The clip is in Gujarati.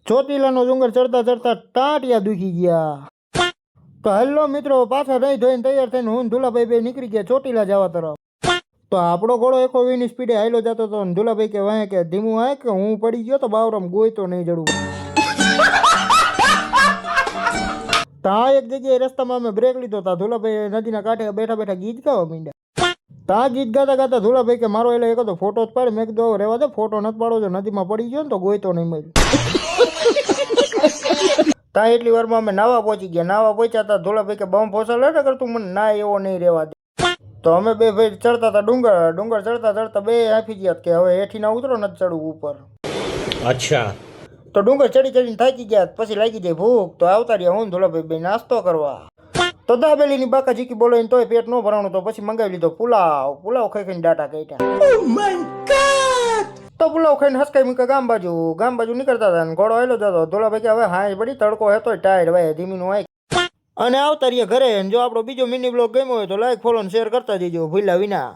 ચોટીલાનો ડુંગર ચડતા ચડતા ટાંટિયા દુખી ગયા. તો હેલો મિત્રો, પાછા નહીં ધોઈને તૈયાર થઈને હું ધુલાભાઈ બે નીકળી ગયા ચોટીલા જવા તરફ. તો આપણો ઘોડો 120 સ્પીડે હાલ્યો જતો હતો. ધુલાભાઈ કે વાહે કે ધીમું આવે કે હું પડી ગયો તો બાવરામ ગોઈતો નહીં જડું. ત્યાં એક જગ્યાએ રસ્તામાં અમે બ્રેક લીધો. તા ધુલાભાઈ નદીના કાંઠે બેઠા બેઠા ગીત ગાવા માંડ્યા. ત્યાં ગીત ગાતા ગાતા ધુલાભાઈ કે મારો એટલે એક હતો ફોટો જ પાડે. મેં કીધું રહેવા દે, ફોટો નથી પાડો, જો નદીમાં પડી ગયો ને તો ગોઈતો નહીં મળે. ત્યાં એટલી વારમાં અમે નાવા પહોંચી ગયા. નાવા પહોંચ્યા હતા. ધુલાભાઈ કે બમ ફોસા લે કરતું મને ના એવો નહીં રહેવા દે. તો અમે બે ભાઈ ચડતા હતા ડુંગર ચડતા ચડતા બે હાંફી ગયા કે હવે હેઠી ના ઉતરો નથી ચડવું ઉપર. અચ્છા. તો ડુંગર ચડી ચડીને થાકી ગયા. પછી લાગી જાય ભૂખ. તો આવતા રહ્યા હું ધુલાભાઈ બે નાસ્તો કરવા. તો દાબેલીની બાકા ચીકી બોલાવીને તોય પેટ ન ભરાણું. તો પછી મંગાવી લીધો પુલાવ ખાઈ ખાઈને ડાટા કાઢ્યા. તો પુલાવ ખાઈને હસકાઈ મૂક્યા ગામ બાજુ નીકળતા હતા ને ઘોડો આવેલો જતો. ધોલાભાઈ કે હવે હા પડી તડકો હતો ટાયર ભાઈ ધીમીનું વાય અને આવતા રહીએ ઘરે. જો આપણો બીજો મિની બ્લોગ ગમ્યો હોય તો લાઈક ફોલો અને શેર કરતા જજો ભૂલ્યા વિના.